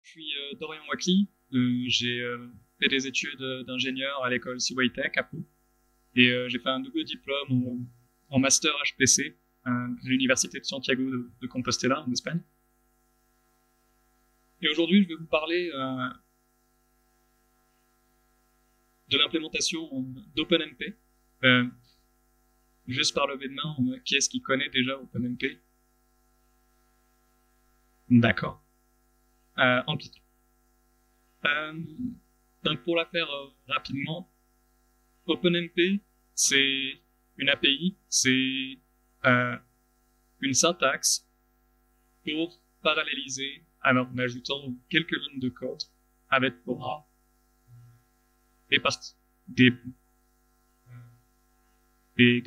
Je suis Dorian Wakli. J'ai fait des études d'ingénieur à l'école CYTech à Pau. Et j'ai fait un double diplôme en master HPC à l'université de Santiago de Compostela en Espagne. Et aujourd'hui, je vais vous parler de l'implémentation d'OpenMP. Juste par lever de main, qui est-ce qui connaît déjà OpenMP? D'accord. En Python. Donc pour la faire rapidement, OpenMP, c'est une API, c'est une syntaxe pour paralléliser, alors en ajoutant quelques lignes de code avec pour des parties, des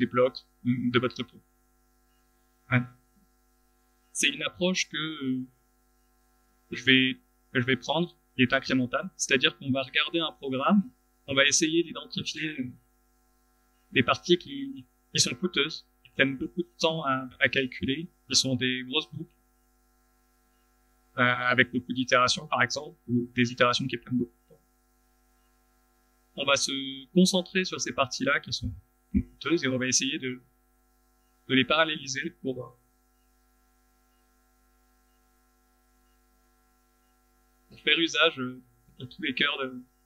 blocs de votre code. C'est une approche que je vais prendre, qui est incrémentale, c'est-à-dire qu'on va regarder un programme, on va essayer d'identifier des parties qui sont coûteuses, qui prennent beaucoup de temps à calculer, qui sont des grosses boucles, avec beaucoup d'itérations par exemple, ou des itérations qui prennent beaucoup de temps. On va se concentrer sur ces parties-là qui sont coûteuses et on va essayer de les paralléliser pour faire usage de tous les cœurs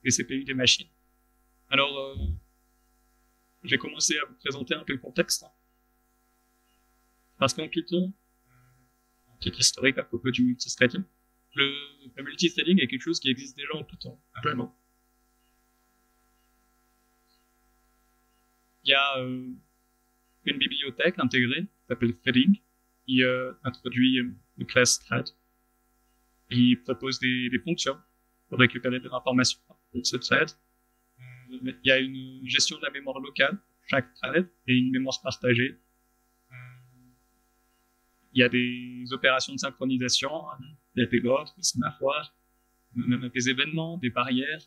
des CPU des machines. Alors, je vais commencer à vous présenter un peu le contexte. Parce qu'en Python, un petit historique à propos du multithreading, le multithreading est quelque chose qui existe déjà en Python, actuellement. Il y a une bibliothèque intégrée qui s'appelle Threading, qui introduit une classe thread, qui propose des fonctions pour récupérer des informations de ce thread. Il y a une gestion de la mémoire locale, chaque thread, et une mémoire partagée. Il y a des opérations de synchronisation, des payloads, des sémaphores, des événements, des barrières,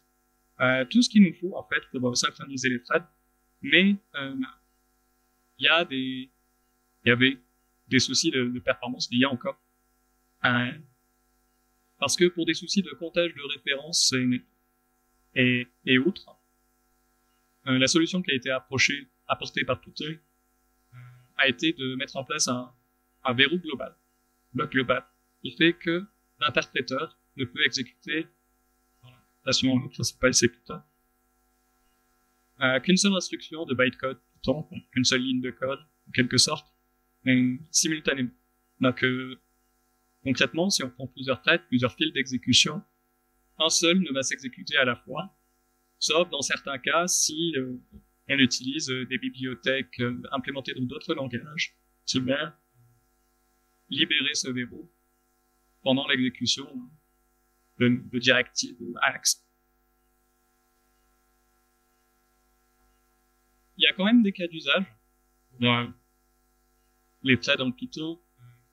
tout ce qu'il nous faut en fait pour synchroniser les threads. Mais il y avait des soucis de performance liés encore parce que pour des soucis de comptage de références et autres, la solution qui a été apportée par Python a été de mettre en place un verrou global, bloc global, qui fait que l'interpréteur ne peut exécuter la principale exécuteur qu'une seule instruction de bytecode Python, qu'une seule ligne de code, en quelque sorte, simultanément. Donc, concrètement, si on prend plusieurs threads, plusieurs fils d'exécution, un seul ne va s'exécuter à la fois, sauf dans certains cas si on utilise des bibliothèques implémentées dans d'autres langages, qui vont libérer ce verrou pendant l'exécution de directives AX. Il y a quand même des cas d'usage dans les threads en Python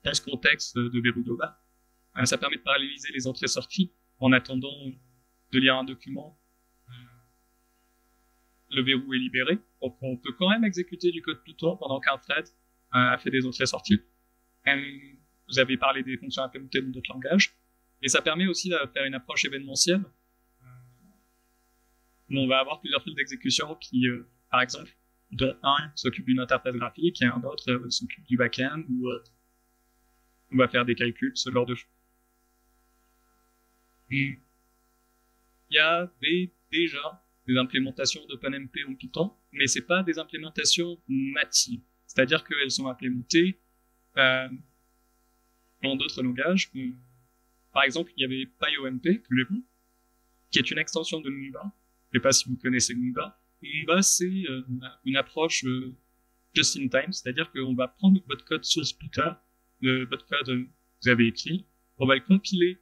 dans ce contexte de verrou global. Ça permet de paralléliser les entrées-sorties en attendant de lire un document. Le verrou est libéré, donc on peut quand même exécuter du code Python pendant qu'un thread a fait des entrées-sorties. Vous avez parlé des fonctions implémentées dans d'autres langages, et ça permet aussi de faire une approche événementielle. On va avoir plusieurs fils d'exécution qui, par exemple, dont un s'occupe d'une interface graphique et un autre s'occupe du back-end, ou on va faire des calculs, ce genre de choses. Il y avait déjà des implémentations d'OpenMP en Python, mais c'est pas des implémentations natives. C'est-à-dire qu'elles sont implémentées dans d'autres langages. Par exemple, il y avait PyOMP, qui est une extension de Numba. Je sais pas si vous connaissez Numba. Numba, c'est une approche just in time, c'est-à-dire qu'on va prendre votre code source Python, votre code que vous avez écrit, on va le compiler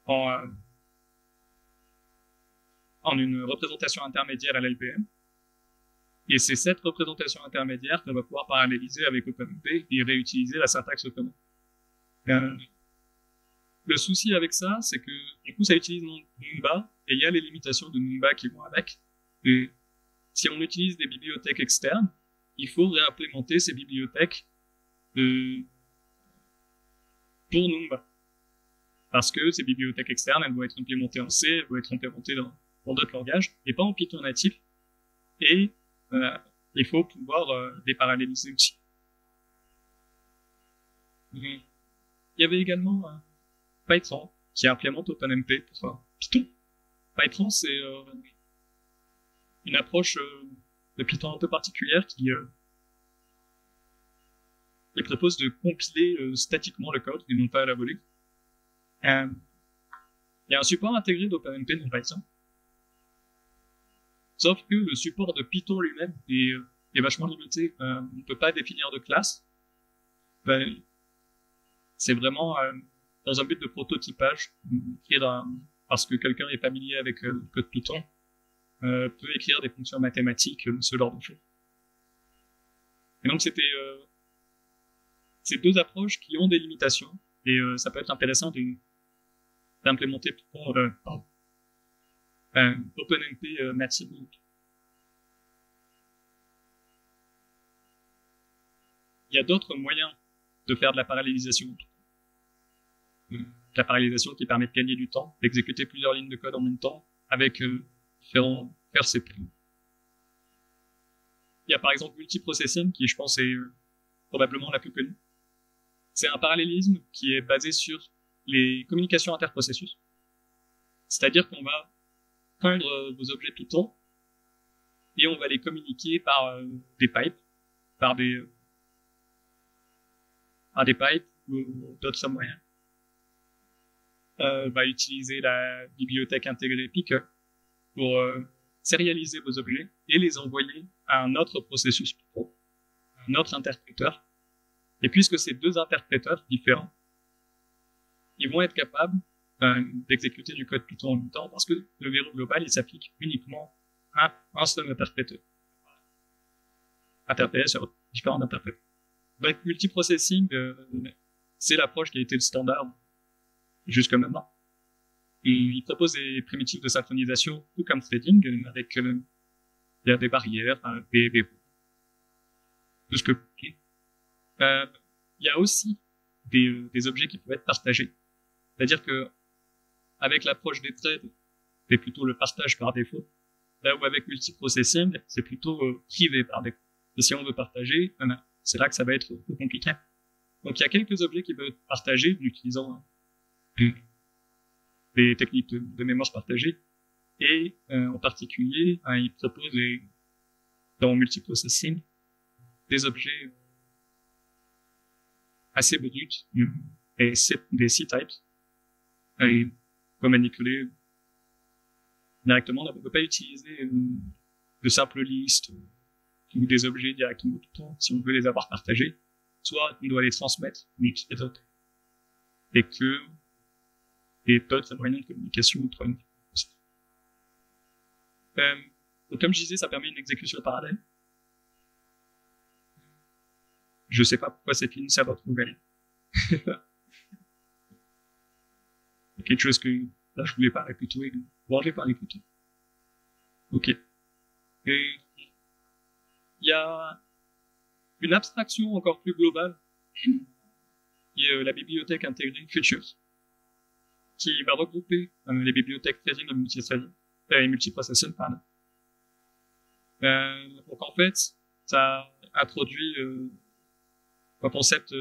en une représentation intermédiaire à l'LVM. Et c'est cette représentation intermédiaire qu'on va pouvoir paralléliser avec OpenMP et réutiliser la syntaxe OpenMP. Le souci avec ça, c'est que du coup, ça utilise Numba et il y a les limitations de Numba qui vont avec. Et si on utilise des bibliothèques externes, il faut réimplémenter ces bibliothèques pour Numba. Parce que ces bibliothèques externes, elles vont être implémentées en C, elles vont être implémentées dans d'autres langages, et pas en Python natif. Et il faut pouvoir les paralléliser aussi. Il y avait également Python qui implémente OpenMP pour Python. Python, c'est une approche de Python un peu particulière qui propose de compiler statiquement le code et non pas à la volée. Il y a un support intégré d'OpenMP dans Python. Sauf que le support de Python lui-même est vachement limité. On ne peut pas définir de classe. C'est vraiment dans un but de prototypage, parce que quelqu'un est familier avec le code Python, peut écrire des fonctions mathématiques, ce genre de choses. Et donc c'était ces deux approches qui ont des limitations, et ça peut être intéressant d'implémenter OpenMP nativement. Il y a d'autres moyens de faire de la parallélisation. La parallélisation qui permet de gagner du temps, d'exécuter plusieurs lignes de code en même temps avec différents RCP. Il y a par exemple multiprocessing qui, je pense, est probablement la plus connue. C'est un parallélisme qui est basé sur les communications interprocessus. C'est-à-dire qu'on va prendre vos objets Python et on va les communiquer par des pipes, par des pipes ou d'autres moyens. Va utiliser la bibliothèque intégrée Picker pour sérialiser vos objets et les envoyer à un autre processus Python, un autre interpréteur. Et puisque ces deux interpréteurs différents, ils vont être capables d'exécuter du code Python en même temps, parce que le verrou global, il s'applique uniquement à un seul interpréteur. Interprété sur différents interpréteurs. Donc, multiprocessing, c'est l'approche qui a été le standard jusque maintenant. Et il propose des primitives de synchronisation, tout comme threading, avec il y a des barrières, tout ce que il y a aussi des objets qui peuvent être partagés. C'est-à-dire que avec l'approche des threads, c'est plutôt le partage par défaut. Là où avec multiprocessing, c'est plutôt privé par défaut. Et si on veut partager, c'est là que ça va être plus compliqué. Donc il y a quelques objets qui peuvent être partagés en utilisant des techniques de mémoire partagée. Et en particulier, il propose dans multiprocessing des objets assez bruts et des C-types. Et on peut manipuler directement. On ne peut pas utiliser de simples listes ou des objets directement tout le temps si on veut les avoir partagés. Soit on doit les transmettre, et que et d'autres moyens de communication entre nous. Donc comme je disais, ça permet une exécution parallèle. Je sais pas pourquoi cette ligne sert à trouver. Quelque chose que là je voulais parler plus tôt, bon, je vais parler plus tôt. Ok. Et il y a une abstraction encore plus globale qui est la bibliothèque intégrée Futures, qui va regrouper les bibliothèques threading et multiprocessing, pardon. Donc en fait, ça introduit un concept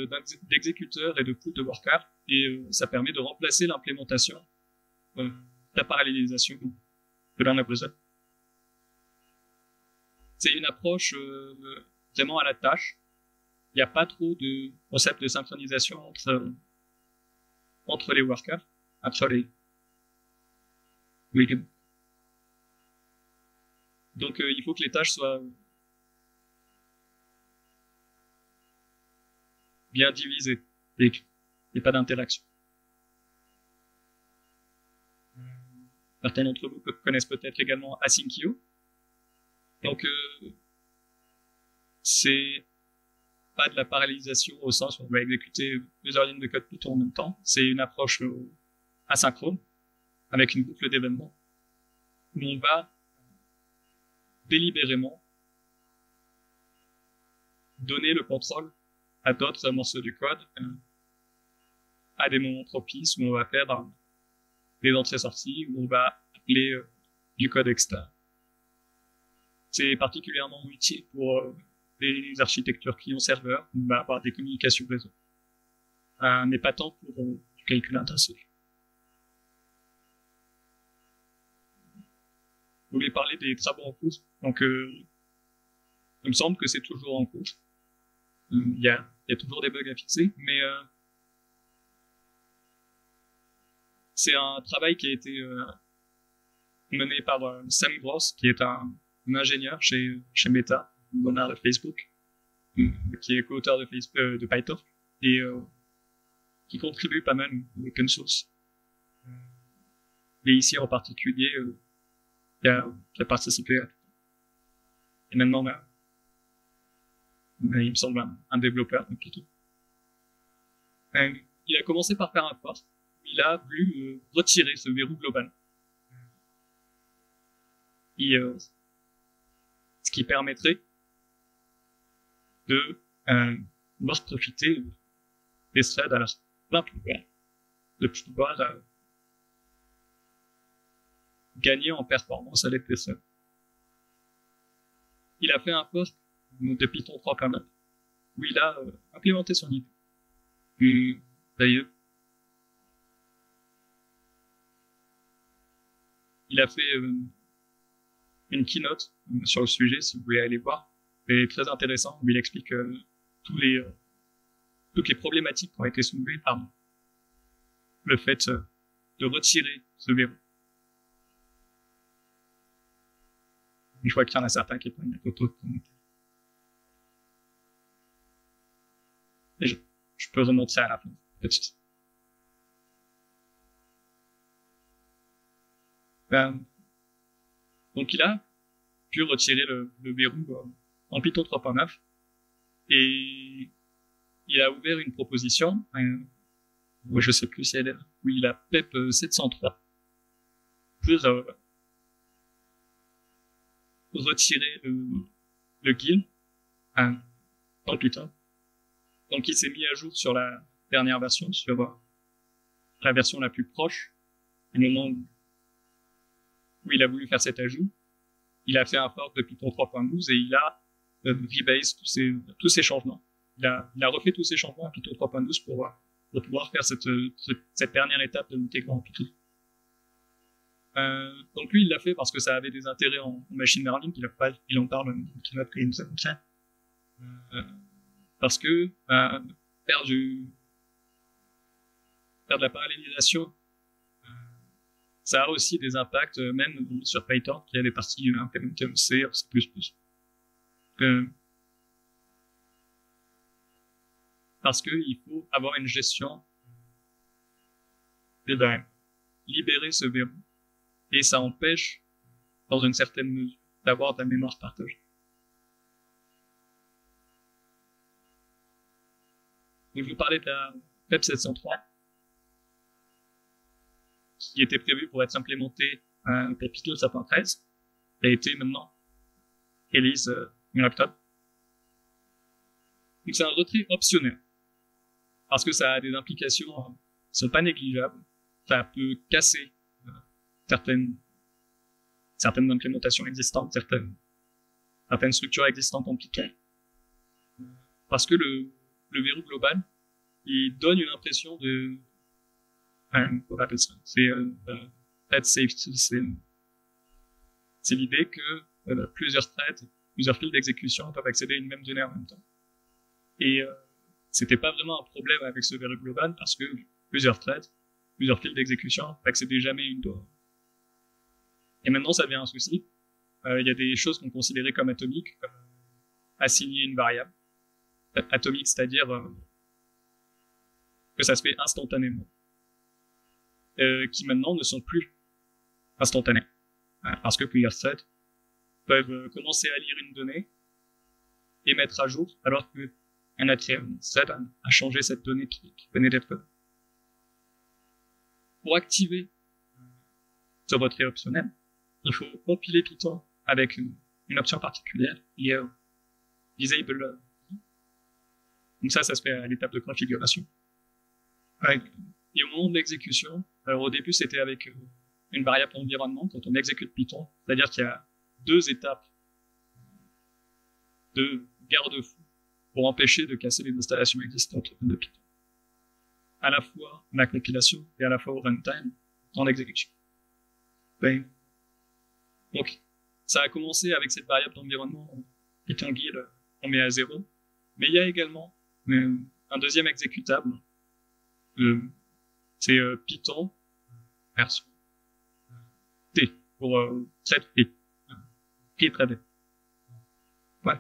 d'exécuteur et de pool de worker, et ça permet de remplacer l'implémentation de la parallélisation de l'un après l'autre. C'est une approche vraiment à la tâche. Il n'y a pas trop de concept de synchronisation entre les workers, entre les donc il faut que les tâches soient bien divisées et qu'il n'y ait pas d'interaction. Certains d'entre vous connaissent peut-être également Asyncio. Donc c'est pas de la parallélisation au sens où on va exécuter plusieurs lignes de code Python en même temps. C'est une approche asynchrone avec une boucle d'événements où on va délibérément donner le contrôle à d'autres morceaux du code à des moments propices où on va faire des entrées-sorties, où on va appeler du code externe. C'est particulièrement utile pour des architectures client-serveur où on va avoir des communications réseau. Mais pas tant pour du calcul intensif. Vous voulez parler des travaux en cours. Donc, il me semble que c'est toujours en cours. Il y a toujours des bugs à fixer, mais c'est un travail qui a été mené par Sam Gross, qui est un ingénieur chez Meta, l'honneur de Facebook, qui est co-auteur de PyTorch et qui contribue pas mal à l'open source. Et ici en particulier, qui a participé à. Et maintenant, il me semble un développeur plutôt. Il a commencé par faire un post où il a voulu retirer ce verrou global. Et, ce qui permettrait de pouvoir profiter des threads à leur plein pouvoir, de pouvoir gagner en performance à l'aide des threads. Il a fait un post de Python 3.9 où il a implémenté son idée. D'ailleurs, il a fait une keynote sur le sujet, si vous voulez aller voir. C'est très intéressant, où il explique toutes les problématiques qui ont été soulevées par le fait de retirer ce verrou. Je vois qu'il y en a certains qui prennent des photos de commentaires. Et je peux remonter à la fin. Donc il a pu retirer le verrou en Python 3.9 et il a ouvert une proposition, je sais plus si elle est là, où il a PEP 703 pour retirer le GIL en Python. Donc il s'est mis à jour sur la dernière version, sur la version la plus proche, au moment où il a voulu faire cet ajout. Il a fait un fork de Python 3.12 et il a rebase tous ces changements. Il a refait tous ces changements à Python 3.12 pour pouvoir faire cette dernière étape de l'intégration en Python. Donc lui, il l'a fait parce que ça avait des intérêts en machine learning, il en parle dans une keynote qu'il nous a montré. Parce que faire de la parallélisation, ça a aussi des impacts, même sur Python, qui a des parties implémentées en C, en C++. Parce qu'il faut avoir une gestion de libérer ce verrou. Et ça empêche, dans une certaine mesure, d'avoir de la mémoire partagée. Donc, je vous parlais de la PEP 703, qui était prévue pour être implémentée pour Python 7.13, qui a été maintenant release en octobre. Donc, c'est un retrait optionnel, parce que ça a des implications qui sont pas négligeables. Ça peut casser certaines implémentations existantes, certaines structures existantes en Python. Parce que le verrou global, il donne une impression de, on appelle ça, c'est thread safety, c'est l'idée que plusieurs threads, plusieurs fils d'exécution peuvent accéder à une même donnée en même temps. Et c'était pas vraiment un problème avec ce verrou global parce que plusieurs threads, plusieurs fils d'exécution n'accédaient jamais à une donnée. Et maintenant, ça devient un souci. Il y a des choses qu'on considérait comme atomiques, comme assigner une variable. Atomique, c'est-à-dire que ça se fait instantanément. Qui maintenant ne sont plus instantanés. Parce que plusieurs threads peuvent commencer à lire une donnée et mettre à jour, alors que un autre thread a changé cette donnée qui venait d'être codée. Pour activer ce retrait optionnel, il faut compiler Python avec une option particulière qui est disable. Donc ça se fait à l'étape de configuration. Et au moment de l'exécution, alors au début c'était avec une variable environnement quand on exécute Python, c'est-à-dire qu'il y a deux étapes de garde-fous pour empêcher de casser les installations existantes de Python. À la fois la compilation et à la fois au runtime en exécution. Ben, donc, ça a commencé avec cette variable d'environnement Python guide, on met à 0. Mais il y a également un deuxième exécutable. C'est Python version T pour thread free. Free thread. Ouais.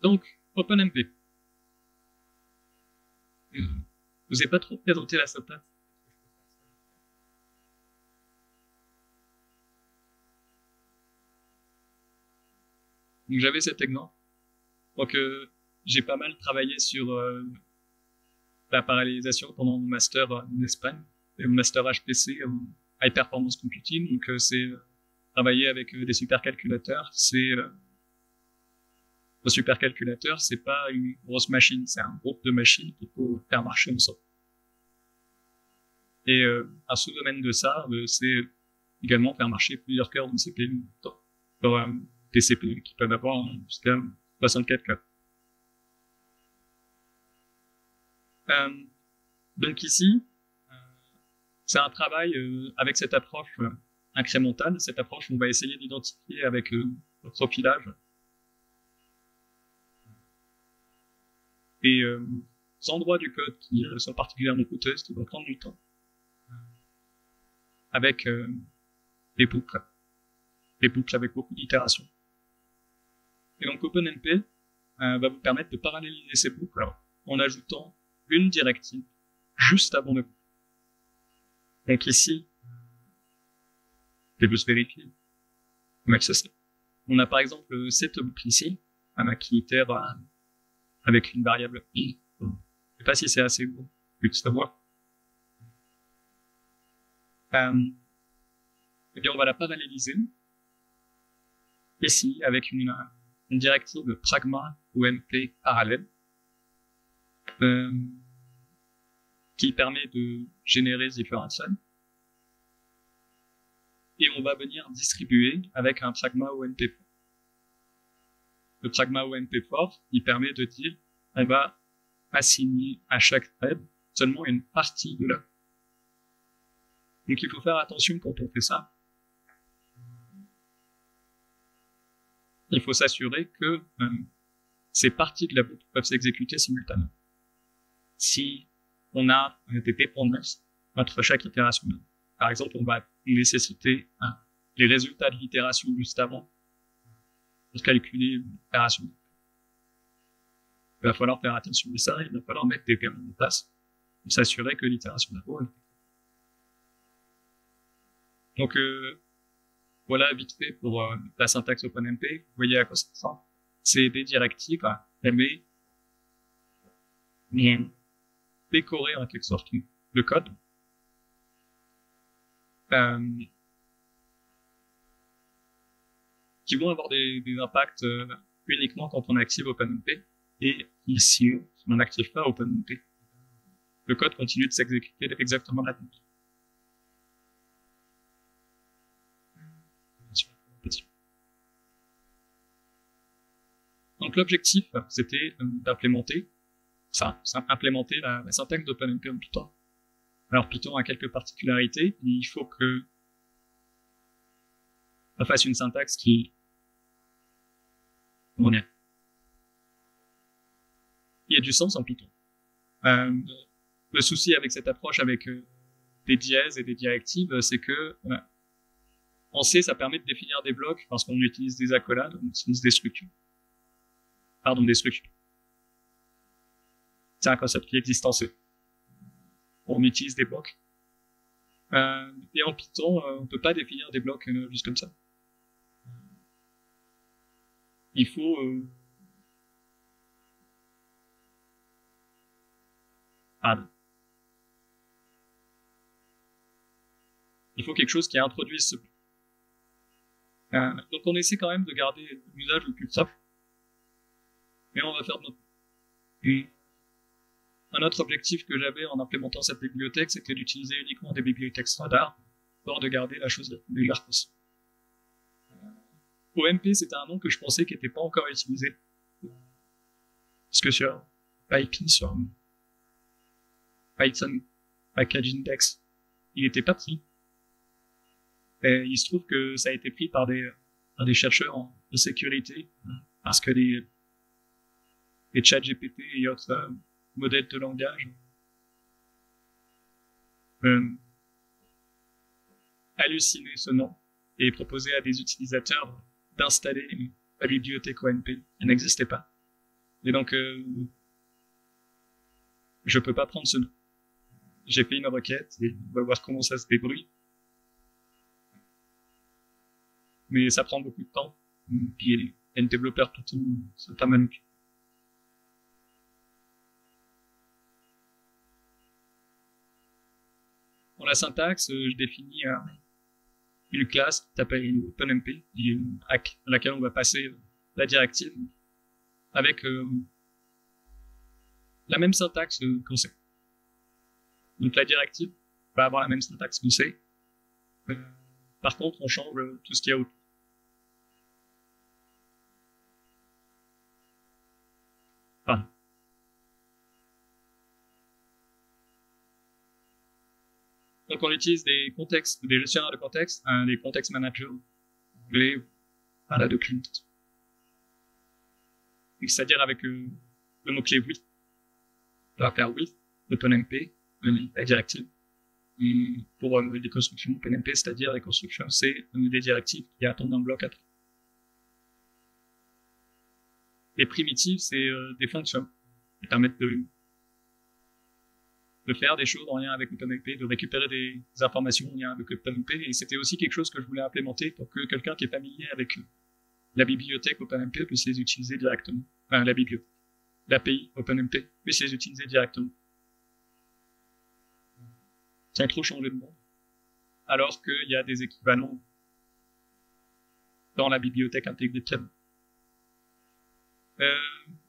Donc, OpenMP. Je vous ai pas trop présenté la syntaxe. Donc j'avais cet exemple. Donc j'ai pas mal travaillé sur la parallélisation pendant mon master en Espagne, et mon master HPC, High Performance Computing. Donc c'est travailler avec des supercalculateurs. C'est un supercalculateur, c'est pas une grosse machine, c'est un groupe de machines qu'il faut faire marcher ensemble. Et un sous-domaine de ça, c'est également faire marcher plusieurs cœurs de CPU en même temps. Des CPU qui peuvent avoir jusqu'à 64 cœurs. Donc ici, c'est un travail avec cette approche incrémentale. Cette approche, on va essayer d'identifier avec le profilage et les endroits du code qui sont particulièrement coûteux, qui vont prendre du temps, avec des boucles avec beaucoup d'itérations. Et donc OpenMP va vous permettre de paralléliser ces boucles en ajoutant une directive juste avant le boucle. Donc ici, je vais juste vérifier. On a par exemple cette boucle ici, qui itère avec une variable i. Je ne sais pas si c'est assez beau, vu que savoir. Eh bien, on va la paralléliser ici avec une directive de pragma OMP parallèle qui permet de générer différentes scènes. Et on va venir distribuer avec un pragma OMP fort. Le pragma OMP fort, il permet de dire on va assigner à chaque thread seulement une partie de la. Donc il faut faire attention quand on fait ça. Il faut s'assurer que ces parties de la boucle peuvent s'exécuter simultanément. Si on a des dépendances entre chaque itération, par exemple, on va nécessiter les résultats de l'itération juste avant pour calculer l'itération. Il va falloir faire attention à ça, il va falloir mettre des paiements en place pour s'assurer que l'itération d'avant est. Donc, voilà vite fait pour la syntaxe OpenMP. Vous voyez à quoi ça ressemble. C'est des directives mais décorer en quelque sorte le code. Qui vont avoir des impacts uniquement quand on active OpenMP. Et ici, si on n'active pas OpenMP, le code continue de s'exécuter exactement la même. Donc l'objectif, c'était d'implémenter implémenter la syntaxe d'OpenMP en Python. Alors Python a quelques particularités, il faut que on fasse une syntaxe qui il y a du sens en Python. Le souci avec cette approche avec des dièses et des directives, c'est que en C, ça permet de définir des blocs parce qu'on utilise des accolades, on utilise des structures. Pardon, des structures. C'est un concept qui existe en C. On utilise des blocs. Et en Python, on peut pas définir des blocs juste comme ça. Il faut il faut quelque chose qui introduise ce bloc. Donc on essaie quand même de garder l'usage le plus simple. Mais on va faire de notre. Et un autre objectif que j'avais en implémentant cette bibliothèque, c'était d'utiliser uniquement des bibliothèques standards, pour de garder la chose la plus légère possible. OMP, c'était un nom que je pensais qui n'était pas encore utilisé. Parce que sur PyPy, sur Python Package Index, il n'était pas pris. Et il se trouve que ça a été pris par des chercheurs en sécurité, parce que les chats GPT et autres modèles de langage hallucinaient ce nom et proposaient à des utilisateurs d'installer la bibliothèque OMP. Elle n'existait pas. Et donc, je peux pas prendre ce nom. J'ai fait une requête et on va voir comment ça se débrouille. Mais ça prend beaucoup de temps. Puis il y a un développeur Python, c'est pas mal. Pour la syntaxe, je définis une classe qui s'appelle OpenMP, à laquelle on va passer la directive avec la même syntaxe qu'on sait. Donc la directive va avoir la même syntaxe qu'on sait. Par contre, on change tout ce qu'il y a autour. Enfin, donc on utilise des contextes, des gestionnaires de contexte, des context managers, anglais, voilà, de Clint. C'est-à-dire avec le mot-clé oui. On va faire oui, OpenMP, la directive. Et pour les constructions OpenMP, c'est-à-dire les constructions, c'est des directives qui attendent un bloc à temps. Les primitives, c'est des fonctions qui permettent de faire des choses en lien avec OpenMP, de récupérer des informations en lien avec OpenMP, et c'était aussi quelque chose que je voulais implémenter pour que quelqu'un qui est familier avec la bibliothèque OpenMP puisse les utiliser directement. Enfin, la bibliothèque. L'API OpenMP puisse les utiliser directement. Sans trop changer de monde. Alors qu'il y a des équivalents dans la bibliothèque intégrée de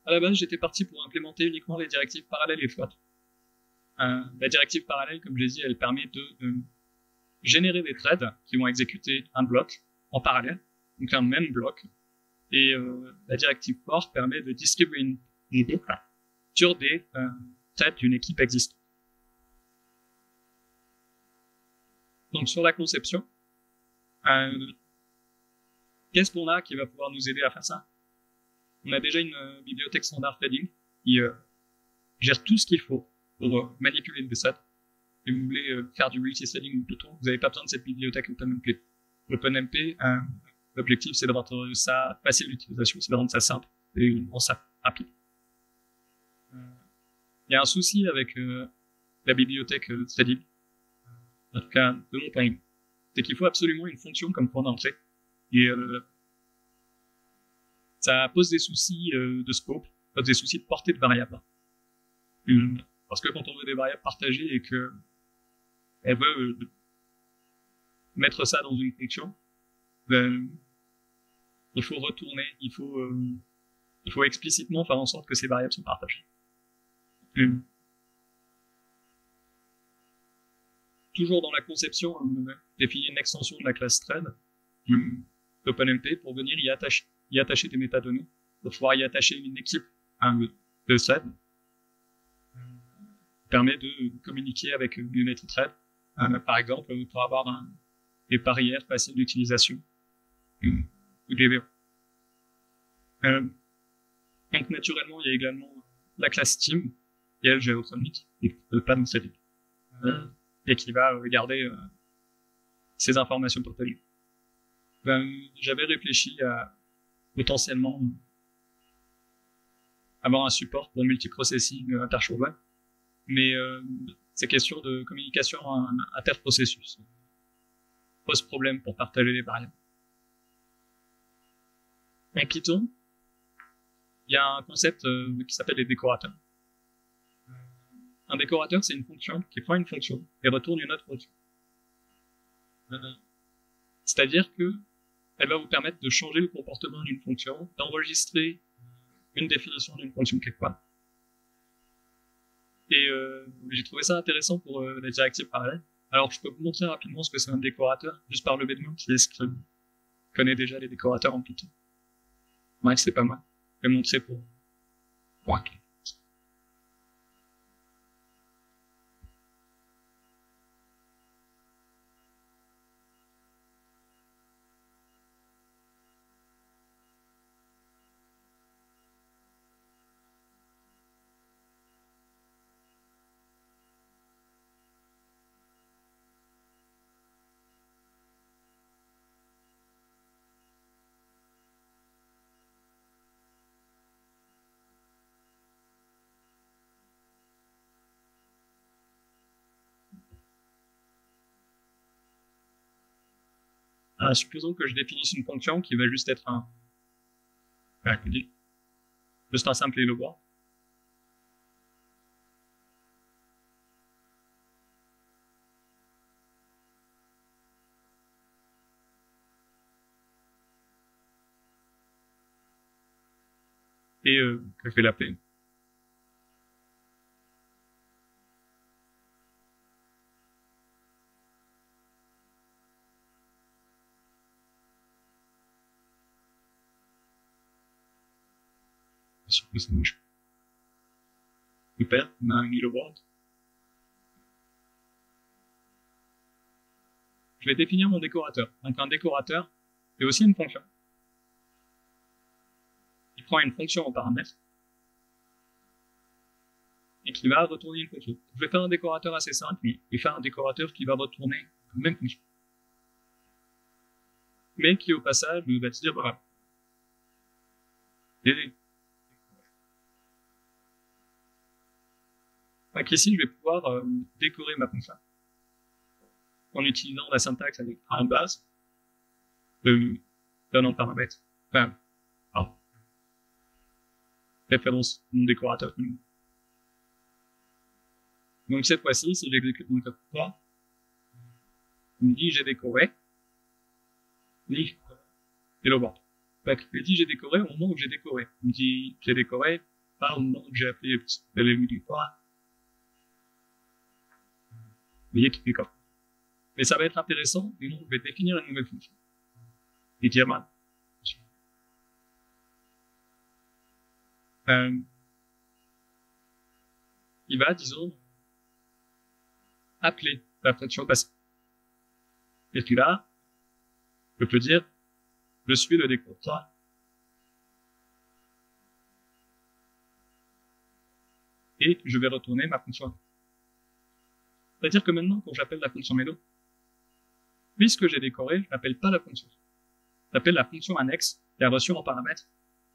à la base, j'étais parti pour implémenter uniquement les directives parallèles et flottes. La directive parallèle, comme je l'ai dit, elle permet de générer des threads qui vont exécuter un bloc en parallèle, donc un même bloc. Et la directive for permet de distribuer une idée sur des threads d'une équipe existante. Donc sur la conception, qu'est-ce qu'on a qui va pouvoir nous aider à faire ça? On a déjà une bibliothèque standard threading qui gère tout ce qu'il faut pour manipuler le DSAT. Si vous voulez faire du multithreading ou Python, vous n'avez pas besoin de cette bibliothèque OpenMP. OpenMP, l'objectif c'est de rendre ça facile d'utilisation, c'est de rendre ça simple et rendre ça rapide. Il y a un souci avec la bibliothèque threading, en tout cas de mon point de vue, c'est qu'il faut absolument une fonction comme point d'entrée. Et ça pose des soucis de scope, pose des soucis de portée de variables. Parce que quand on veut des variables partagées et que elle veut mettre ça dans une fonction, il faut retourner, il faut explicitement faire en sorte que ces variables sont partagées. Toujours dans la conception, on définit une extension de la classe thread d'OpenMP pour venir y attacher des métadonnées, pour pouvoir y attacher une équipe de thread, permet de communiquer avec une autre thread, par exemple, pour avoir des barrières faciles d'utilisation, ou des verrous. Donc, naturellement, il y a également la classe Team, qui est géotronique, et pas dans cette et qui va regarder ces informations partagées. J'avais réfléchi à potentiellement avoir un support pour multiprocessing interchauvin, mais ces questions de communication interprocessus posent problème pour partager les variables. En Python, il y a un concept qui s'appelle les décorateurs. Un décorateur, c'est une fonction qui prend une fonction et retourne une autre fonction. C'est-à-dire que elle va vous permettre de changer le comportement d'une fonction, d'enregistrer une définition d'une fonction quelque part. Et j'ai trouvé ça intéressant pour la directive parallèle. Alors, je peux vous montrer rapidement ce que c'est un décorateur, juste par le biais de moi, qui connaît déjà les décorateurs en Python. Ouais, c'est pas mal. Je vais montrer pour... Ouais. Supposons que je définisse une fonction qui va juste être juste un simple hello world. Et que je vais l'appeler. Sur que ça marche. Super, on a un hello world. Je vais définir mon décorateur. Donc un décorateur, c'est aussi une fonction. Il prend une fonction en paramètre et qui va retourner une fonction. Je vais faire un décorateur assez simple, mais je vais faire un décorateur qui va retourner la même fonction. Mais qui au passage va se dire, voilà. Donc ici, je vais pouvoir décorer ma fonction en utilisant la syntaxe avec un base d'un nom paramètre. Enfin, référence mon décorateur. Donc cette fois-ci, si j'exécute mon code 3, il me dit j'ai décoré, et le bon. Il me dit j'ai décoré au moment où j'ai décoré. Il me dit j'ai décoré par le moment où j'ai appelé l'élément du 3. Vous voyez qu'il fait comme. Mais ça va être intéressant, et donc je vais définir une nouvelle fonction. Et dire mal. Il va, disons, appeler la fonction passée. Et puis là, je peux dire, je suis le décorateur. Et je vais retourner ma fonction. C'est-à-dire que maintenant, quand j'appelle la fonction Melo, puisque j'ai décoré, je n'appelle pas la fonction. J'appelle la fonction annexe qui a reçu en paramètre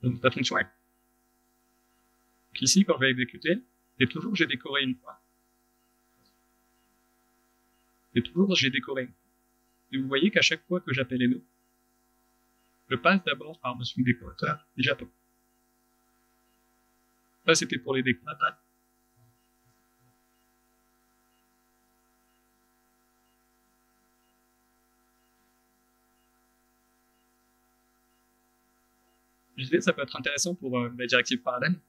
la fonction M. Donc ici, quand je vais exécuter, et toujours j'ai décoré une fois. Et toujours j'ai décoré. Et vous voyez qu'à chaque fois que j'appelle Hello, je passe d'abord par-dessus le décorateur et j'attends. Ça, c'était pour les décorateurs. Je disais, ça peut être intéressant pour la directive parallèle.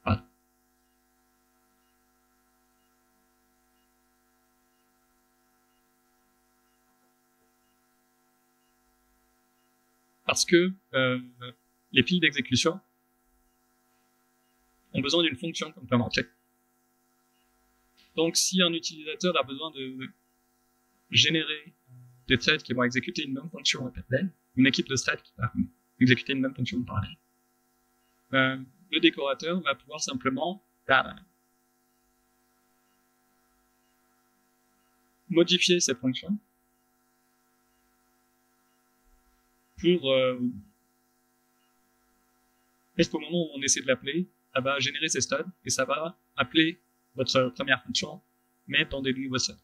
Voilà. Parce que les piles d'exécution ont besoin d'une fonction complémentaire. Donc, si un utilisateur a besoin de générer des threads qui vont exécuter une même fonction en parallèle, une équipe de threads qui va exécuter une même fonction en parallèle, le décorateur va pouvoir simplement modifier cette fonction pour est-ce qu'au moment où on essaie de l'appeler, ça va générer ces stubs et ça va appeler votre première fonction, mais dans des nouveaux stubs.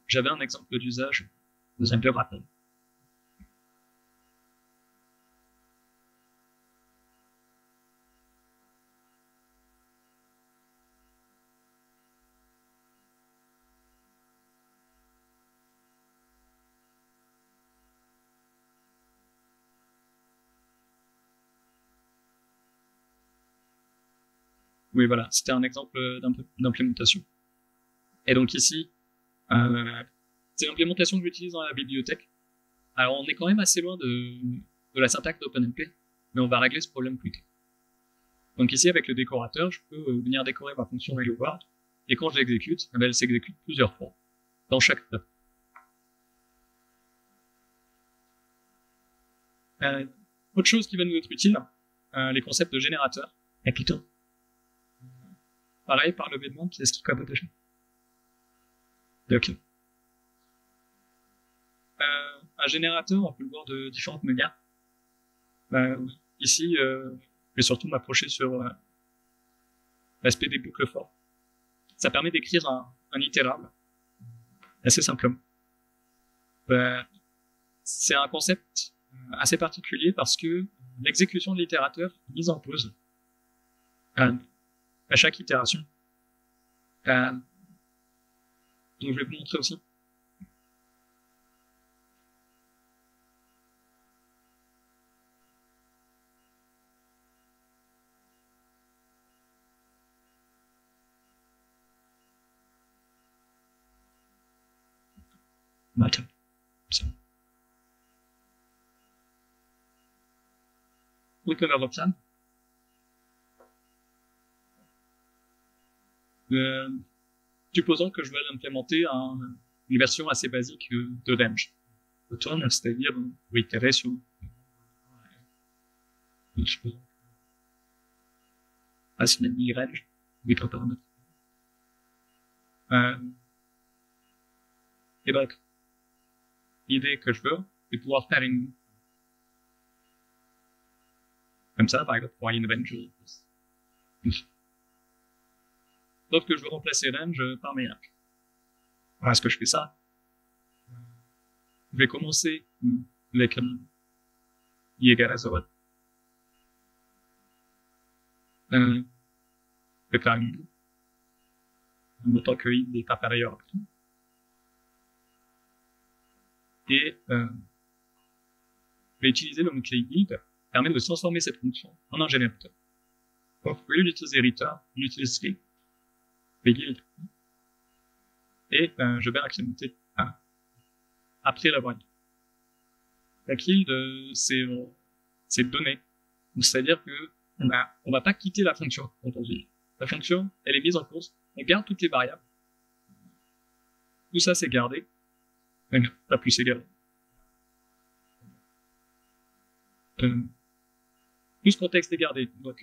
J'avais un exemple d'usage, un peu rapide. Oui, voilà, c'était un exemple d'implémentation. Et donc ici, c'est l'implémentation que j'utilise dans la bibliothèque. Alors on est quand même assez loin de la syntaxe d'OpenMP, mais on va régler ce problème plus tard. Donc ici, avec le décorateur, je peux venir décorer ma fonction HelloWorld, et quand je l'exécute, elle s'exécute plusieurs fois, dans chaque étape. Autre chose qui va nous être utile, les concepts de générateur et Python. Pareil, par le V de monde, c'est ce qui code attaché. Ok. Un générateur, on peut le voir de différentes manières. Ici, je vais surtout m'approcher sur l'aspect des boucles for. Ça permet d'écrire un itérable assez simplement. C'est un concept assez particulier parce que l'exécution de l'itérateur est mise en pause à chaque itération. Donc je vais vous montrer aussi. Attends. Donc on va reprendre. Supposons que je veux implémenter une version assez basique de range. C'est-à-dire vous itérer sur c'est une range, oui, paramètres. Et donc, l'idée que je veux, c'est pouvoir faire une comme ça, par exemple, pour une range. Sauf que je veux remplacer range par mes ranges. Voilà, est-ce que je fais ça? Je vais commencer avec i égale à 0. Je vais faire une boucle. Autant que i n'est pas supérieur à tout. Et je vais utiliser le mot-clé build qui permet de transformer cette fonction en un générateur. Donc, au lieu d'utiliser return, on utilise string, build, et je vais incrémenter après l'avoir dit. La build, c'est donner. C'est-à-dire que on va pas quitter la fonction quand on dit. La fonction, elle est mise en pause. On garde toutes les variables. Tout ça, c'est gardé. Pas plus c'est gardé. Tout ce contexte est gardé. Donc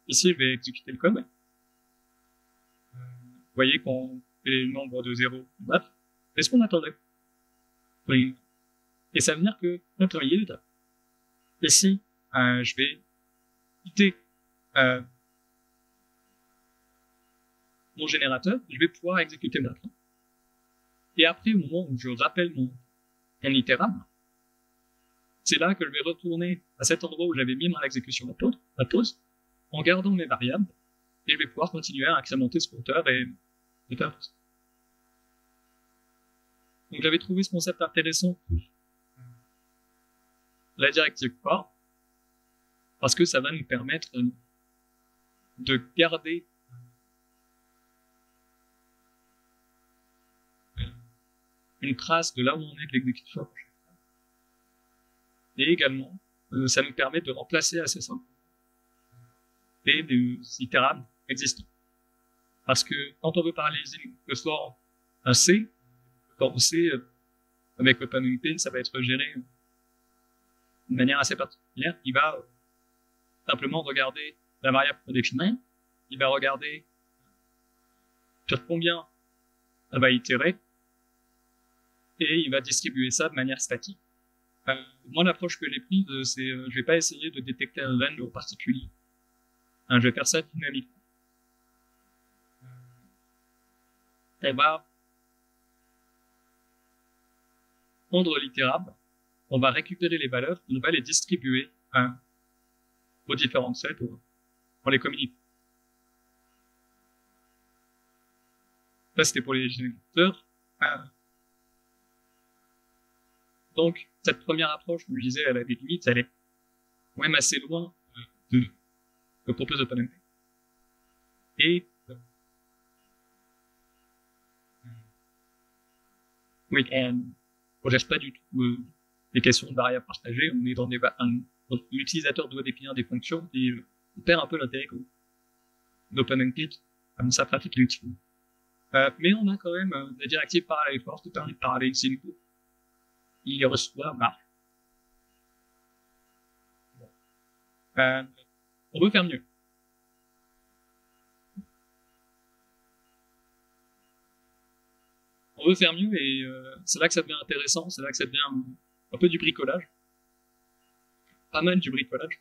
ici, je vais exécuter le code. Vous voyez qu'on fait le nombre de 0. Bref, c'est ce qu'on attendait. Oui. Et ça veut dire que notre yield, ici, je vais quitter mon générateur, je vais pouvoir exécuter ma train. Et après, au moment où je rappelle mon itérable, c'est là que je vais retourner à cet endroit où j'avais mis mon exécution à pause, en gardant mes variables, et je vais pouvoir continuer à incrémenter ce compteur et faire pause. Donc j'avais trouvé ce concept intéressant, la directive for, parce que ça va nous permettre de garder une trace de là où on est avec l'exécution. Et également, ça nous permet de remplacer assez simplement des itérables existants. Parce que quand on veut paralyser le for un C, quand C, avec OpenMP, ça va être géré de manière assez particulière. Il va simplement regarder la variable prédéfinie, il va regarder sur combien elle va itérer, et il va distribuer ça de manière statique. Moi, l'approche que j'ai prise, c'est je vais pas essayer de détecter un range en particulier. Je vais faire ça dynamiquement. On va prendre l'itérable, on va récupérer les valeurs, on va les distribuer aux différents sets pour les communiquer. Ça, c'était pour les générateurs. Donc, cette première approche, comme je disais, elle a des limites, elle est quand même assez loin de propose OpenMP. Et oui, on gère pas du tout les questions de variables partagées. On est dans l'utilisateur doit définir des fonctions et on perd un peu l'intérêt d'OpenMP comme sa pratique l'utilise. Mais on a quand même la directive Parallel Force qui permet de paralléliser les cours. Il reçoit marche. On veut faire mieux. On veut faire mieux et c'est là que ça devient intéressant, c'est là que ça devient un peu du bricolage. Pas mal du bricolage.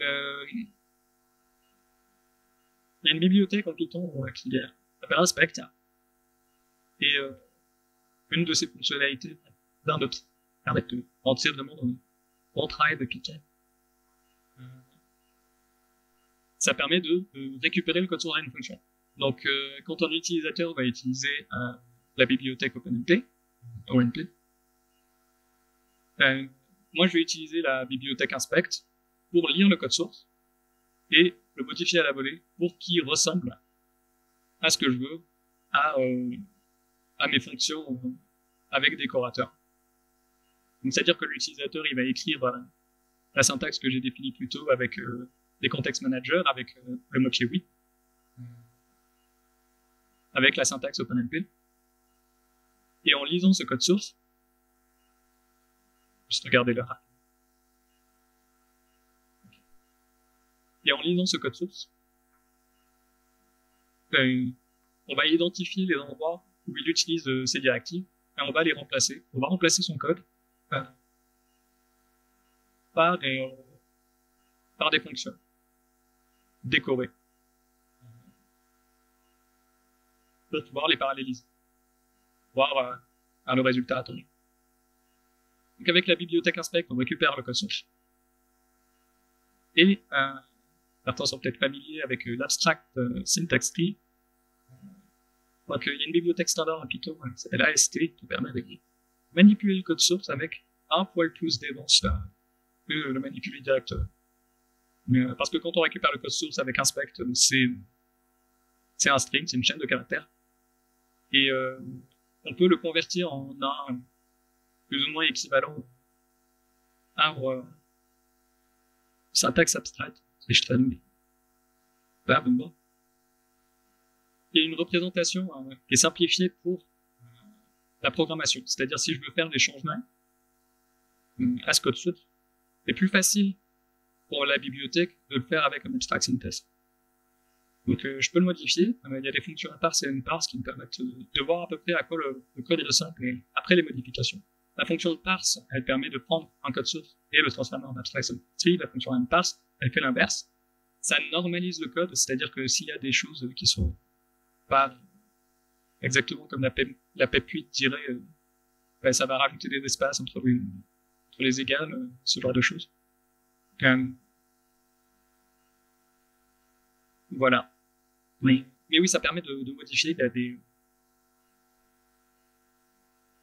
Il y a une bibliothèque en Python qui s'appelle Inspect. Et une de ses fonctionnalités, d'un de permettre de rentrer vraiment dans le bon travail de Python. Ça permet de récupérer le code source d'une fonction. Donc, quand un utilisateur va utiliser la bibliothèque OpenMP, moi je vais utiliser la bibliothèque Inspect pour lire le code source et le modifier à la volée pour qu'il ressemble à ce que je veux, à mes fonctions avec décorateur. Donc, c'est-à-dire que l'utilisateur, il va écrire la syntaxe que j'ai définie plus tôt avec des context managers, avec le mot oui, avec la syntaxe OpenMP. Et en lisant ce code source, juste regarder le rap. Et en lisant ce code source, on va identifier les endroits où il utilise ces directives et on va les remplacer. On va remplacer son code par des fonctions décorées pour pouvoir les paralléliser, voir le résultat attendu. Donc avec la bibliothèque Inspect, on récupère le code source. Et certains sont peut-être familiers avec l'abstract syntax tree. Donc il y a une bibliothèque standard en Python qui s'appelle AST qui permet de manipuler le code source avec un poil plus d'aisance que le manipuler directement. Parce que quand on récupère le code source avec Inspect, c'est un string, c'est une chaîne de caractères. Et on peut le convertir en un plus ou moins équivalent à syntaxe abstraite. Et je traduis. Il y a une représentation qui est simplifiée pour la programmation. C'est-à-dire si je veux faire des changements à ce code source, c'est plus facile pour la bibliothèque de le faire avec un abstract syntax. Donc je peux le modifier. Il y a des fonctions parse et unparse qui me permettent de voir à peu près à quoi le code ressemble et après les modifications. La fonction de parse, elle permet de prendre un code source et le transformer en abstract syntax. La fonction unparse, elle fait l'inverse. Ça normalise le code, c'est-à-dire que s'il y a des choses qui sont pas exactement comme la PEP8 dirait, ça va rajouter des espaces entre les égales, ce genre de choses. Voilà. Oui. Mais oui, ça permet de modifier. Il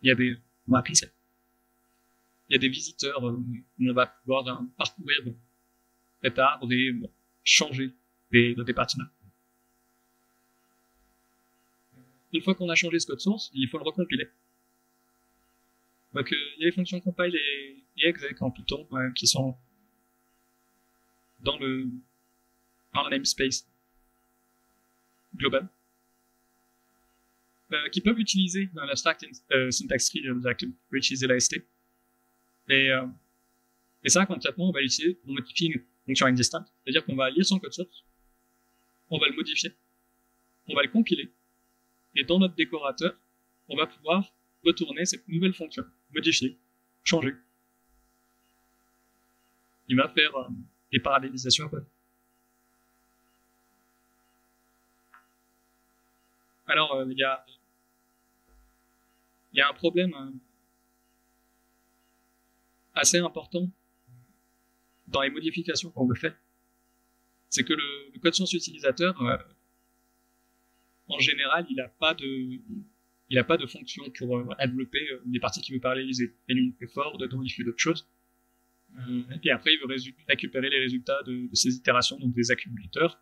y a des, on va appeler ça. Il y a des visiteurs, on va pouvoir parcourir cet arbre et changer des parties. Une fois qu'on a changé ce code source, il faut le recompiler. Donc il y a les fonctions compile et exec en Python qui sont dans le namespace global, qui peuvent utiliser l'abstract syntax tree directement, on peut utiliser l'AST. Et ça, concrètement, on va l'utiliser pour modifier une fonction existante. C'est-à-dire qu'on va lire son code source, on va le modifier, on va le compiler, et dans notre décorateur, on va pouvoir retourner cette nouvelle fonction, modifier, changer. Il va faire des parallélisations. Alors, il y a un problème assez important dans les modifications qu'on veut faire. C'est que le code source utilisateur, en général, il n'a pas de fonction pour développer les parties qu'il veut paralléliser. Et lui, il fait fort, dedans, il fait d'autres choses. Et puis après, il veut récupérer les résultats de ces itérations, donc des accumulateurs.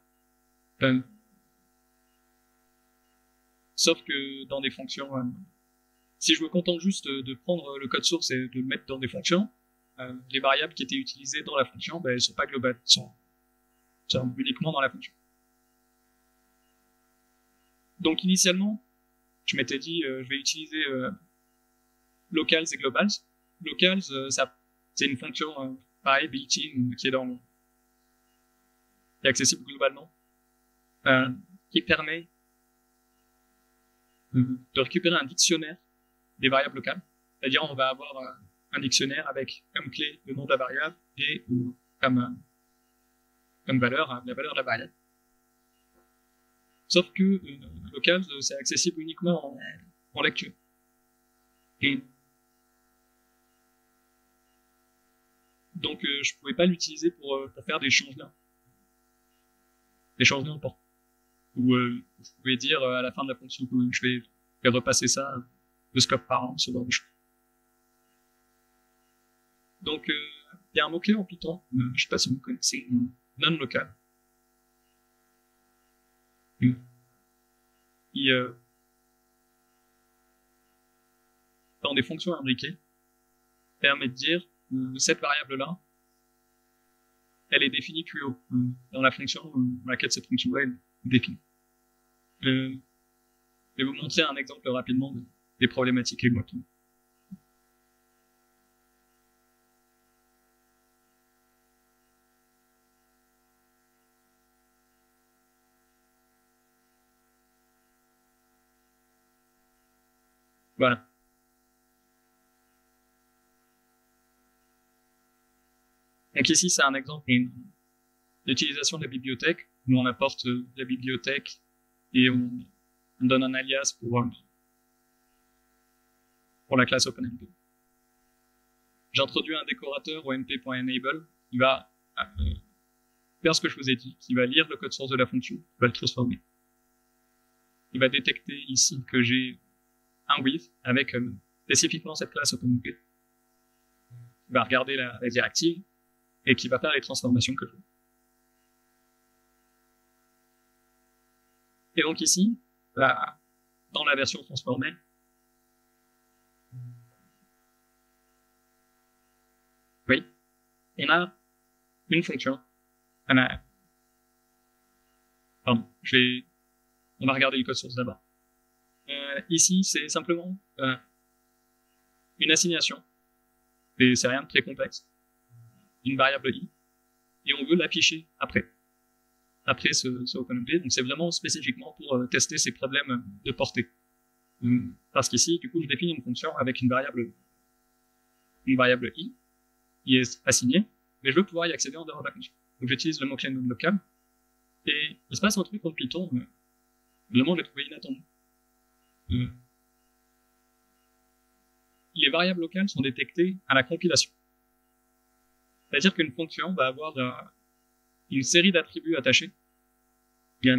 Sauf que dans des fonctions, si je me contente juste de prendre le code source et de le mettre dans des fonctions, les variables qui étaient utilisées dans la fonction, ben, elles sont pas globales, elles sont uniquement dans la fonction. Donc initialement, je m'étais dit, je vais utiliser locals et globals. Locals, c'est une fonction pareil, built-in, qui est accessible globalement, qui permet de récupérer un dictionnaire des variables locales. C'est-à-dire, on va avoir un dictionnaire avec comme clé le nom de la variable et comme valeur la valeur de la variable. Sauf que locals, c'est accessible uniquement en lecture. Et donc, je pouvais pas l'utiliser pour faire des changements. Des changements importants. Où je pouvais dire à la fin de la fonction que je vais repasser ça de scope par an, ce genre de choses. Donc, il y a un mot-clé en Python, je sais pas si vous connaissez, non-local. Dans des fonctions imbriquées, permet de dire cette variable-là, elle est définie plus haut dans la fonction dans laquelle cette fonction-là est définie. Je vais vous montrer un exemple rapidement des problématiques exactement. Voilà. Donc ici, c'est un exemple d'utilisation de la bibliothèque, où on apporte la bibliothèque et on donne un alias pour la classe OpenMP. J'introduis un décorateur au mp.enable qui va faire ce que je vous ai dit, qui va lire le code source de la fonction, qui va le transformer. Il va détecter ici que j'ai un with avec spécifiquement cette classe OpenMP. Il va regarder la directive et qui va faire les transformations que je veux. Et donc ici, dans la version transformée, oui, on a une fonction. Pardon, on va regarder le code source d'abord. Ici, c'est simplement une assignation, et c'est rien de très complexe, une variable i, et on veut l'afficher après ce OpenMP. Donc c'est vraiment spécifiquement pour tester ces problèmes de portée. Parce qu'ici, du coup, je définis une fonction avec une variable i qui est assignée, mais je veux pouvoir y accéder en dehors de la fonction. Donc j'utilise le mot-clé non-local, et il se passe un truc en Python, vraiment je l'ai trouvé inattendu. Les variables locales sont détectées à la compilation. C'est-à-dire qu'une fonction va avoir une série d'attributs attachés qui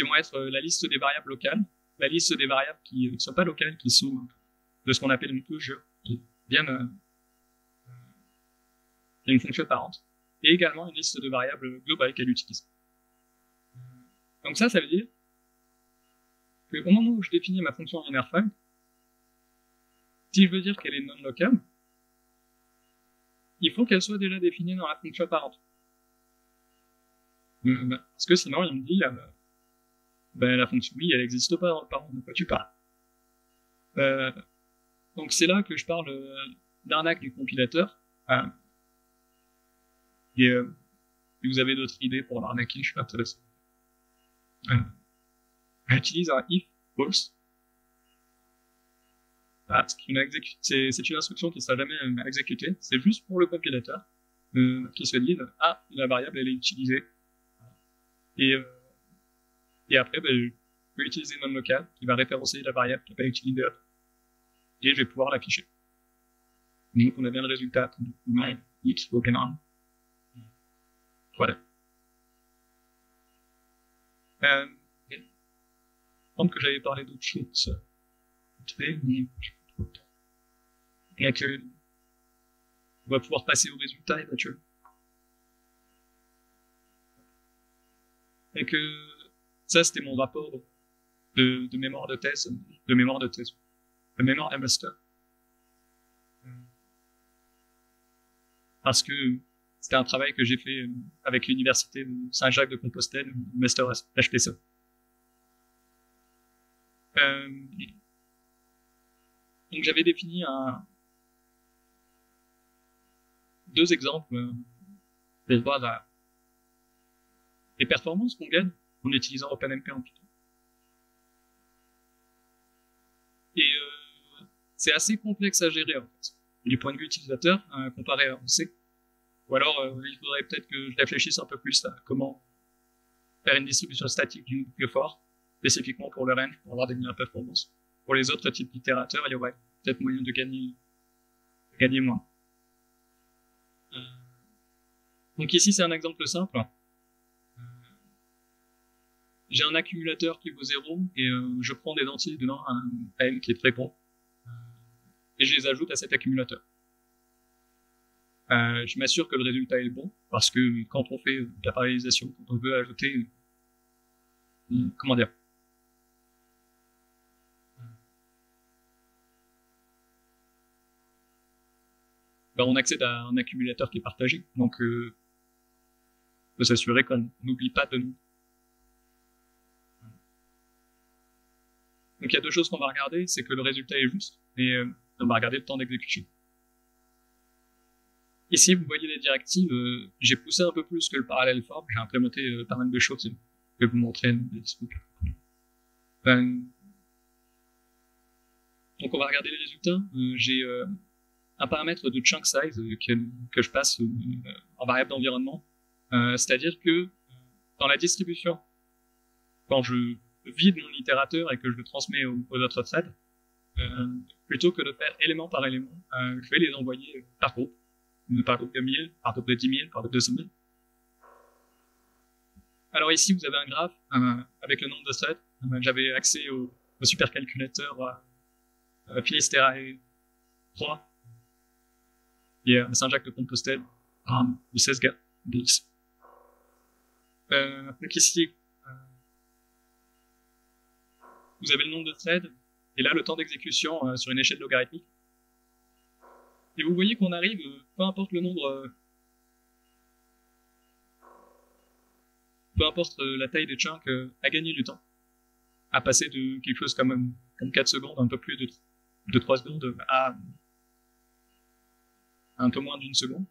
vont être la liste des variables locales, la liste des variables qui ne sont pas locales, qui sont de ce qu'on appelle une closure, qui viennent d'une fonction parente, et également une liste de variables globales qu'elle utilise. Donc ça veut dire qu'au moment où je définis ma fonction innerFile, si je veux dire qu'elle est non locale, il faut qu'elle soit déjà définie dans la fonction parente. Parce que sinon, il me dit, la fonction i, elle n'existe pas dans le parent, de quoi tu parles. Donc c'est là que je parle d'arnaque du compilateur. Et si vous avez d'autres idées pour l'arnaquer, je suis intéressé. J'utilise un if false. C'est une instruction qui ne sera jamais exécutée. C'est juste pour le compilateur qui se dit la variable elle est utilisée. Et après, je peux utiliser non-local qui va référencer la variable qui n'est pas utilisée. Et je vais pouvoir l'afficher. Donc on a bien le résultat x open arm. Voilà. Il semble que j'avais parlé d'autres choses. Mais il y a que... va pouvoir passer au résultat éventuel. Et que ça, c'était mon rapport de mémoire de thèse, de mémoire de master. Parce que c'était un travail que j'ai fait avec l'université de Saint-Jacques-de-Compostelle, master HPC. Donc j'avais défini deux exemples pour voir les performances qu'on gagne en utilisant OpenMP en Python. Et c'est assez complexe à gérer en fait, du point de vue utilisateur, comparé à C. Ou alors il faudrait peut-être que je réfléchisse un peu plus à comment faire une distribution statique du boucle fort, spécifiquement pour le range, pour avoir des meilleures performances. Pour les autres types d'itérateurs, il y aurait peut-être moyen de gagner moins. Donc ici, c'est un exemple simple. J'ai un accumulateur qui vaut 0 et je prends des entiers dedans, un n qui est très bon, et je les ajoute à cet accumulateur. Je m'assure que le résultat est bon, parce que quand on fait de la parallélisation, quand on veut ajouter, comment dire, ben on accède à un accumulateur qui est partagé, donc on peut s'assurer qu'on n'oublie pas de nous. Donc il y a deux choses qu'on va regarder, c'est que le résultat est juste, et on va regarder le temps d'exécution. Ici, vous voyez les directives, j'ai poussé un peu plus que le parallèle form, j'ai implémenté pas mal de choses, je vais vous montrer. Donc on va regarder les résultats. J'ai un paramètre de chunk size que je passe en variable d'environnement, c'est-à-dire que dans la distribution, quand je vide mon itérateur et que je le transmets aux autres threads, plutôt que de faire élément par élément, je vais les envoyer par groupe de 1000, par groupe de 10 000, par groupe de 200 000. Alors ici, vous avez un graphe avec le nombre de threads. J'avais accès au supercalculateur Filisterae 3 et à Saint-Jacques-de-Compostelle de 16 gars. Donc ici, vous avez le nombre de threads et là le temps d'exécution sur une échelle logarithmique. Et vous voyez qu'on arrive, peu importe le nombre, peu importe la taille des chunks, à gagner du temps, à passer de quelque chose comme 4 secondes, un peu plus de 3 secondes à un peu moins d'une seconde.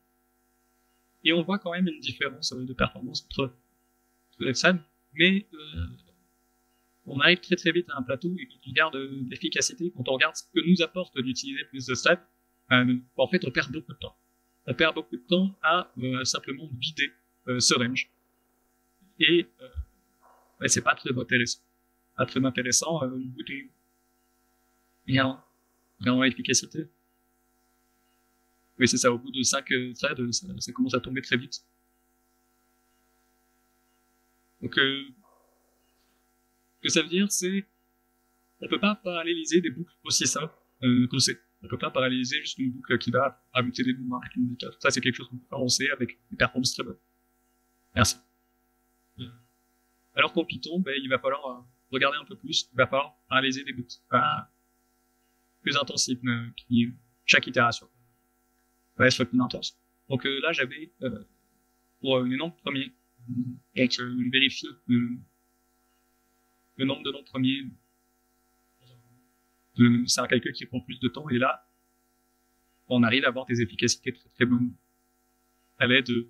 Et on voit quand même une différence de performance entre les threads, mais on arrive très très vite à un plateau et quand on regarde l'efficacité, quand on regarde ce que nous apporte d'utiliser plus de threads, en fait on perd beaucoup de temps. On perd beaucoup de temps à simplement vider ce range. Et c'est pas très intéressant. Pas très intéressant au bout de vraiment l'efficacité. Oui, c'est ça, au bout de 5 threads, ça commence à tomber très vite. Donc, ce que ça veut dire, c'est on peut pas paralléliser des boucles aussi simples qu'on sait. On peut pas paralléliser juste une boucle qui va rajouter des mouvements avec une méthode. Ça, c'est quelque chose qu'on peut faire en C avec des performances très bonnes. Merci. Alors qu'en Python, il va falloir regarder un peu plus. Il va falloir paralléliser des boucles plus intensives, chaque itération. Soit plus intense. Donc là, j'avais pour les nombres premiers, et que je vérifie le nombre de nombres premiers. C'est un calcul qui prend plus de temps, et là, on arrive à avoir des efficacités très très bonnes à l'aide du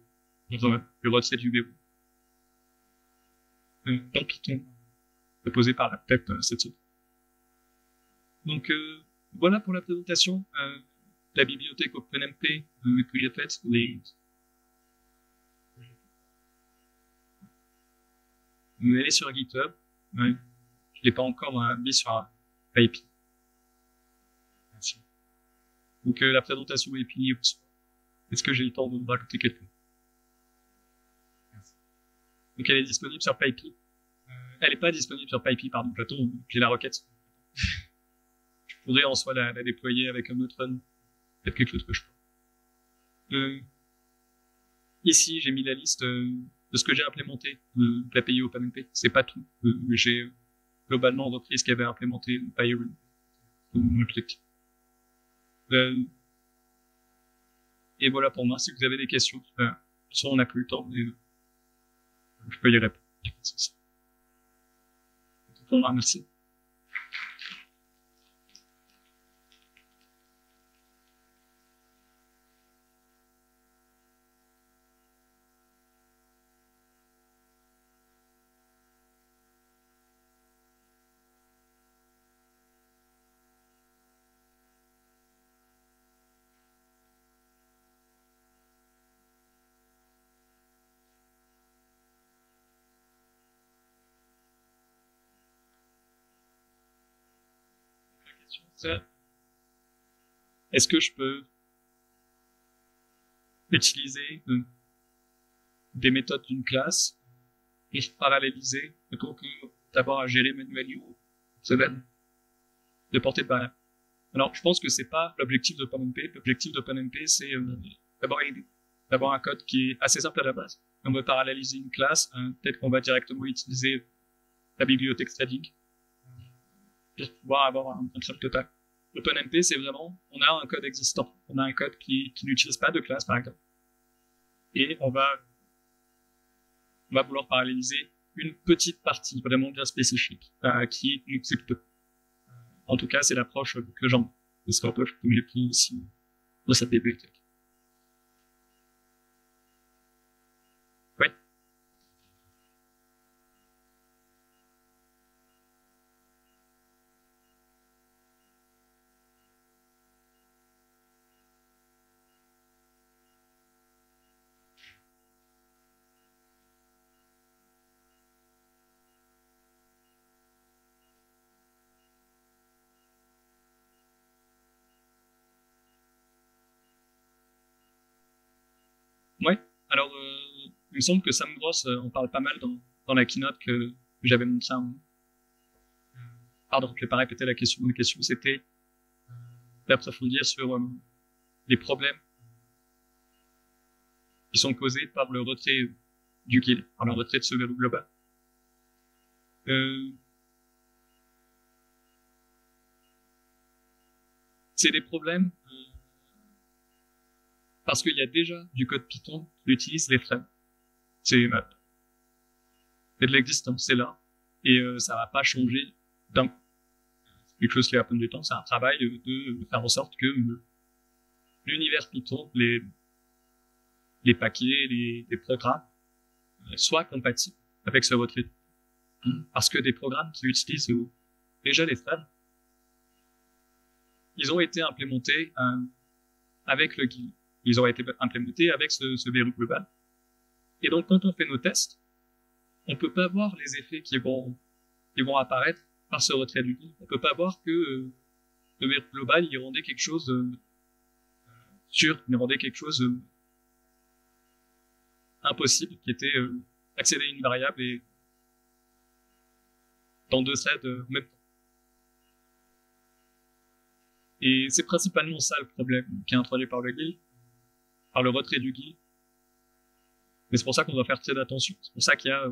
reset du verrou. Dans Python, proposé par la PEP cette semaine. Donc voilà pour la présentation. La bibliothèque OpenMP que j'ai faite, elle est sur GitHub. Je l'ai pas encore mis sur PyPy. Merci. Donc la présentation est finie. Est-ce que j'ai le temps de rajouter quelque chose? Merci. Donc elle est disponible sur PyPy. Elle est pas disponible sur PyPy, pardon, Platon. J'ai la requête. Je pourrais en soi la déployer avec un autre run. Peut-être quelque chose que je peux. Ici, j'ai mis la liste de ce que j'ai implémenté de l'API OpenMP. C'est pas tout. J'ai globalement repris ce qu'avait implémenté Byron. Et voilà pour moi. Si vous avez des questions, soit on n'a plus le temps, mais je peux y répondre. Merci. Est-ce que je peux utiliser des méthodes d'une classe et paralléliser plutôt que d'avoir à gérer manuellement de portée de variable? Alors, je pense que c'est pas l'objectif d'OpenMP. L'objectif d'OpenMP, c'est d'avoir un code qui est assez simple à la base. On veut paralléliser une classe, peut-être qu'on va directement utiliser la bibliothèque statique pour pouvoir avoir un contrôle total. OpenMP, c'est vraiment, on a un code existant. On a un code qui n'utilise pas de classe, par exemple. Et on va vouloir paralléliser une petite partie vraiment bien spécifique, qui n'existe pas. En tout cas, c'est l'approche que j'en ai. C'est l'approche que j'ai pris ici dans cette bibliothèque. Ouais. Ouais. Alors, il me semble que Sam Gross en parle pas mal dans la keynote que j'avais montré. Pardon, je vais pas répéter la question. La question, c'était d'approfondir sur les problèmes qui sont causés par le retrait du guild, par le retrait de ce verrou global. C'est des problèmes parce qu'il y a déjà du code Python qui utilise les threads. C'est de l'existence, c'est là. Et ça va pas changer d'un coup. C'est quelque chose qui va prendre du temps. C'est un travail de faire en sorte que l'univers Python, les paquets, les programmes soient compatibles avec ce retrait. Parce que des programmes qui utilisent déjà les threads, ils ont été implémentés avec le guild. Ils ont été implémentés avec ce verrou global. Et donc, quand on fait nos tests, on peut pas voir les effets qui vont apparaître par ce retrait du guild. On peut pas voir que le verrou global, il rendait quelque chose sûr, il rendait quelque chose impossible, qui était accéder à une variable et dans deux threads en même temps. Et c'est principalement ça le problème qui est introduit par le guild, par le retrait du guild. Mais c'est pour ça qu'on doit faire très attention. C'est pour ça qu'il y a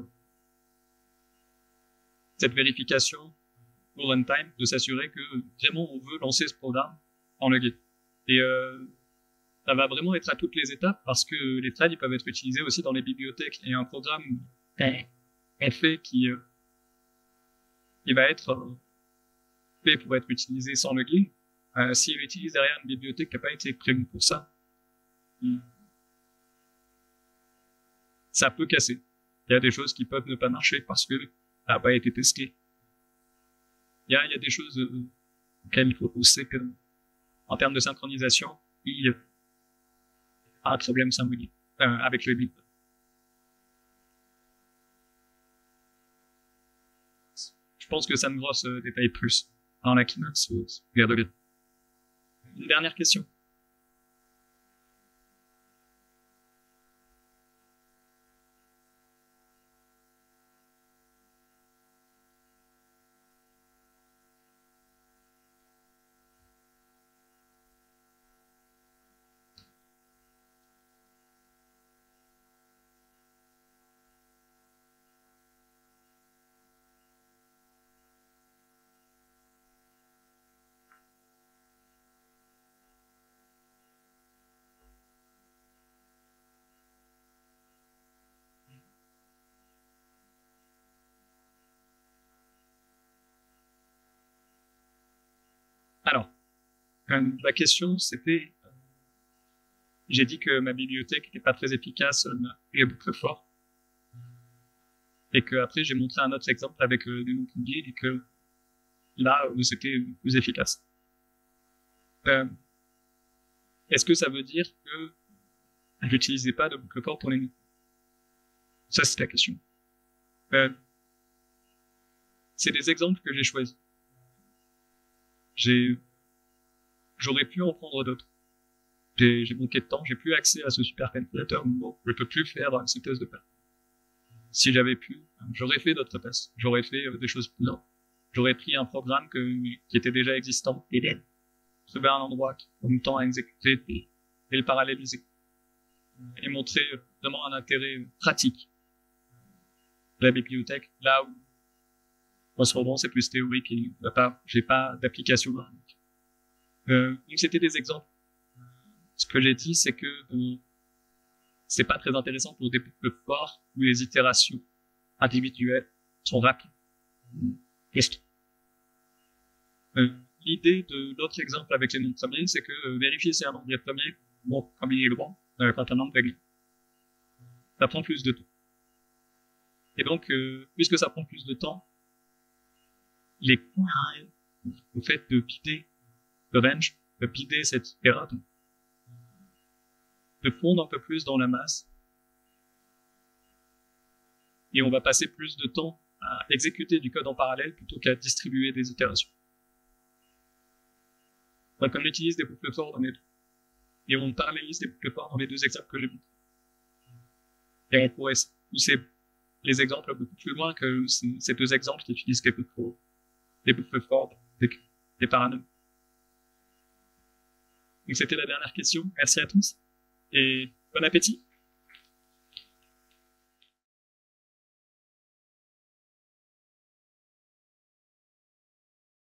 cette vérification au runtime, de s'assurer que vraiment on veut lancer ce programme en le guild. Et ça va vraiment être à toutes les étapes parce que les threads ils peuvent être utilisés aussi dans les bibliothèques. Et un programme fait qui va être fait pour être utilisé sans le guild, s'il utilise derrière une bibliothèque qui n'a pas été prévue pour ça, ça peut casser. Il y a des choses qui peuvent ne pas marcher parce que ça n'a pas été testé. Il y a des choses auxquelles il faut penser que, en termes de synchronisation, il y a un problème symbolique avec le guild. Je pense que ça me grosse détaille plus dans la keynote. Une dernière question. Alors, la question, c'était, j'ai dit que ma bibliothèque n'était pas très efficace les boucles for, et que après j'ai montré un autre exemple avec des noms publiés et que là, c'était plus efficace. Est-ce que ça veut dire que j'utilisais pas de boucle for pour les noms? Ça, c'est la question. C'est des exemples que j'ai choisis. J'aurais pu en prendre d'autres. J'ai manqué de temps, j'ai plus accès à ce supercalculateur, bon, je peux plus faire ces tests de paire. Si j'avais pu, j'aurais fait d'autres tests. J'aurais fait des choses plus lentes. J'aurais pris un programme qui était déjà existant, et trouver un endroit qui en même temps à exécuter et le paralléliser. Et montrer vraiment un intérêt pratique de la bibliothèque, là où, en ce moment, c'est plus théorique et j'ai pas d'application. Donc c'était des exemples. Ce que j'ai dit, c'est que c'est pas très intéressant pour des boucles forts où les itérations individuelles sont rapides. L'idée de l'autre exemple avec les nombres premiers, c'est que vérifier si un nombre est premier, bon, comme il est loin, quand un nombre est réglé, ça prend plus de temps. Et donc, puisque ça prend plus de temps, les coûts au fait de bider le range, de bider cette itérate, de fondre un peu plus dans la masse, et on va passer plus de temps à exécuter du code en parallèle plutôt qu'à distribuer des itérations. Donc on utilise des boucles for dans les deux, et on parallélise des boucles for dans les deux exemples que j'ai montrés. Et on pourrait pousser les exemples beaucoup plus loin que ces deux exemples qui utilisent des boucles for, des paranomes. Donc c'était la dernière question. Merci à tous, et bon appétit!